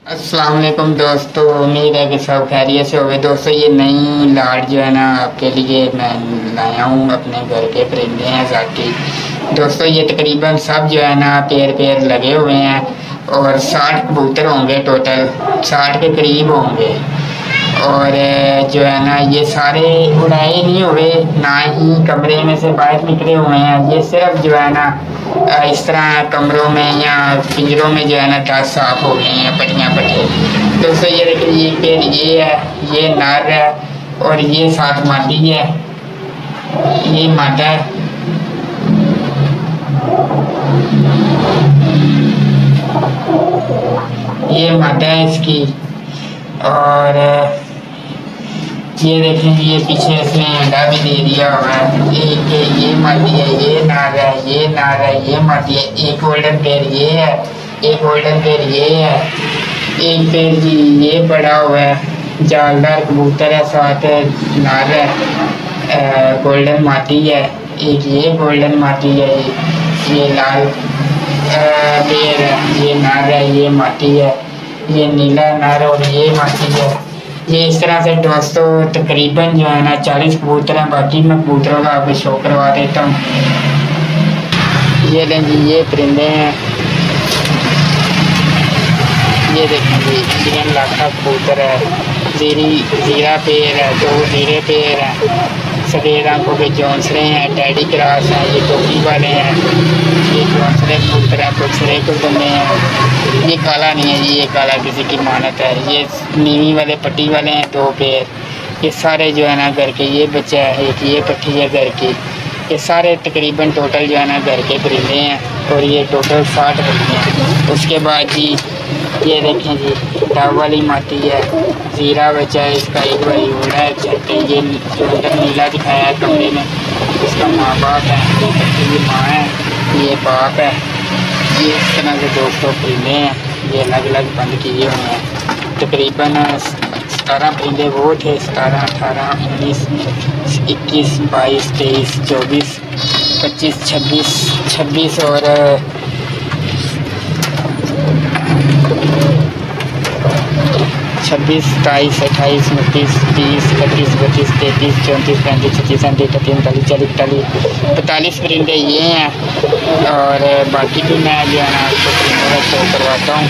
अस्सलाम वालेकुम दोस्तों, उम्मीद है कि सब खैरियत से होंगे। दोस्तों ये नई लाट जो है ना आपके लिए मैं लाया हूँ। अपने घर के परिंदे हैं जाती। दोस्तों ये तकरीबन सब जो है ना पेड़ पेड़ लगे हुए हैं और 60 कबूतर होंगे, टोटल 60 के करीब होंगे। और जो है ना ये सारे उड़ाए नहीं हुए, ना ही कमरे में से बाहर निकले हुए हैं। ये सिर्फ जो है ना इस तरह कमरों में या पिंजरों में जो है ना दांत साफ हो गए हैं, पट्टियाँ पट्टे। दोस्तों ये देखिए, ये पेड़ ये है, ये नर है और ये साथ मादी है, ये मादा है। ये मादा है इसकी। और ये देखें, ये पीछे इसने अंडा भी दे दिया हुआ है। एक ये मादी है, ये नार है, ये नार है, ये मादी है। एक गोल्डन पेड़ ये है, एक गोल्डन पेड़ ये है, एक पेड़ जी ये पड़ा हुआ है। जालदार कबूतर है, साथ नार है, गोल्डन मादी है। एक ये गोल्डन मादी है, ये लाल पेड़ है, ये नार है, ये मादी है। ये नीला नार और ये मादी है। ये इस तरह से दोस्तों तकरीबन जो है ना 40 कबूतर हैं। बाकी मैं कबूतरों का आपको शो करवा देता हूँ। ये लें जी, ये परिंदे हैं। ये देखें जी, इंडियन लाखा कबूतर है, जीरा पेड़ है, 2 जीरे पेड़ हैं, सफ़ेद आंखों के जौंसले हैं, टैडी क्रास हैं, ये टोपी वाले हैं, ये जौंसले कबूतर हैं, कुछ सरे कुछ गंदे हैं। ये काला नहीं है जी, ये काला किसी की मानत है। ये नीवी वाले पट्टी वाले हैं, 2 पेड़। ये सारे जो है ना घर के, ये बच्चा है, एक ये पट्टी है घर की। ये सारे तकरीबन टोटल जो है ना घर के परिंदे हैं और ये टोटल 60 परिंदे हैं। उसके बाद जी ये देखें जी, डब वाली माती है, ज़ीरा बच्चा है इसका, एक बारी उड़ा है छत। ये जो अंदर नीला दिखाया है कमरे में, इसका माँ बाप है, ये माँ है, ये बाप है। ये इस तरह से दोस्तों परिंदे हैं, ये अलग अलग बंद किए हुए हैं। तकरीबन 17 परिंदे वो थे, 17, 18, 19, 21, 22, 23, 24, 25, 26 और 26, 27, 28, 29, 30, 31, 32, 33, 34, 35, 36, 37, 38, 39, 40, 41, 42 परिंदे ये हैं। और बाकी भी मैं जो है ना आपको परिंदों का शो करवाता हूँ।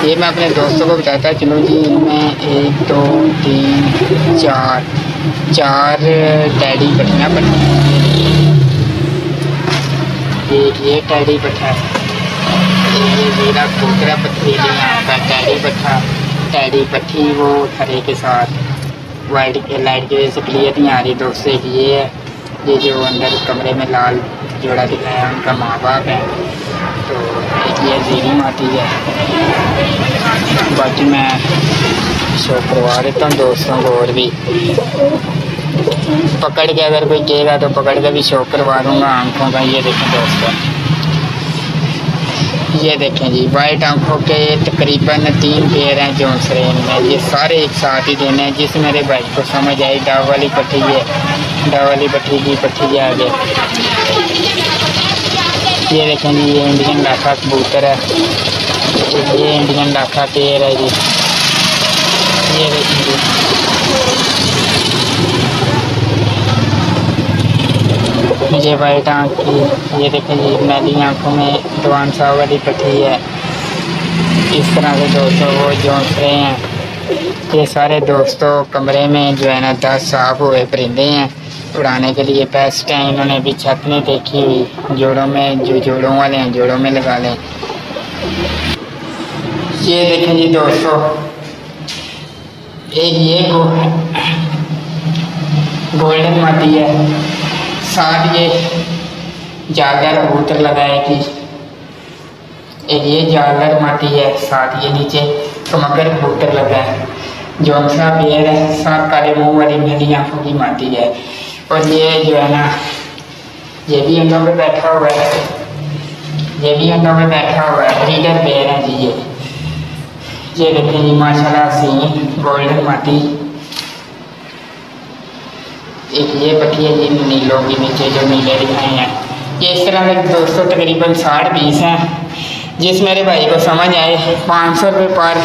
ये मैं अपने दोस्तों को बताता चलूँ जी। इनमें 1, 2, 3, 4 टैडी पट्टियाँ पट्टी। एक ये टैडी पट्टा, ये मेरा कबूतरा पत्थरी का टैडी पट्टा। टैडी पट्टी वो हरे के साथ वाइट के लाइट की वजह से क्लियर नहीं आ रही दोस्तों। एक ये है, ये जो अंदर कमरे में लाल जोड़ा दिखाया है उनका माँ बाप है। तो एक ये जीरी माती है। बाकी मैं शो करवा देता हूँ दोस्तों को, और भी पकड़ के अगर कोई कहेगा तो पकड़ के भी शो करवा दूँगा आँखों का। ये देखें दोस्तों, ये देखें जी, वाइट आंखों के तकरीबन 3 पेड़ हैं जौनसरे में। ये सारे एक साथ ही देने हैं, जिस मेरे भाई को समझ आई। डब वाली पट्टी है, डब वाली पट्टी की पट्टी है आगे। ये देखें जी, ये इंडियन लाखा कबूतर है, ये इंडियन लाखा पेड़ है जी। ये देखें जी, ये वाइट आँख की। ये देखें जी, मैली आँखों में दवान साहब वाली पट्टी है। इस तरह से दोस्तों वो जौंसरे हैं। ये सारे दोस्तों कमरे में जो है ना 10 साफ हुए परिंदे हैं उड़ाने के लिए बेस्ट हैं। इन्होंने अभी छत नहीं देखी हुई, जोड़ों में जो जोड़ों वाले हैं जोड़ों में लगा लें। ये देखें जी दोस्तों, एक ये गोल्डन मादी है, साथ ये जालदार कबूतर लगाए कि एक ये जालदार मादी है, साथ ये नीचे कमगर कबूतर लगा है। जौनसा पेड़ है, साथ काले मुंह वाली नीली आंखों की मादी है। और ये जो है ना ये भी अंडों में बैठा हुआ है, ये भी अंडों में बैठा हुआ है। ब्रीडर पेड़ है जी ये देखें जी, माशाल्लाह सी गोल्डन मादी। एक ये पट्टी है जी नीलों की नीचे जो नीले दिखाए हैं। ये इस तरह के दोस्तों तकरीबन 60 पीस हैं जिस मेरे भाई को समझ आए 500 रुपये पर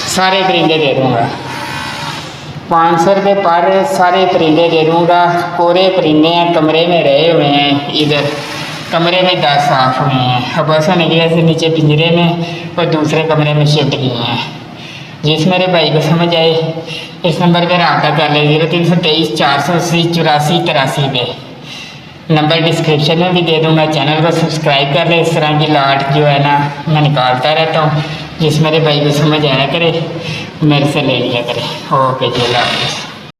सारे परिंदे दे दूँगा। 500 रुपये पर सारे परिंदे दे दूँगा। पूरे परिंदे हैं, कमरे में रहे हुए हैं, इधर कमरे में 10 साफ हुए हैं। अब बस होने की वजह से नीचे पिंजरे में और दूसरे कमरे में शिफ्ट किए हैं। जिस मेरे भाई को समझ आए इस नंबर पर रब्ता कर ले 0323 480 84 83 पे। नंबर डिस्क्रिप्शन में भी दे दूँगा। चैनल को सब्सक्राइब कर ले। इस तरह की लाट जो है ना मैं निकालता रहता हूँ। जिस मेरे भाई को समझ आया करे मेरे से ले लिया करे। ओके जी, अल्लाह हाफ़िज़।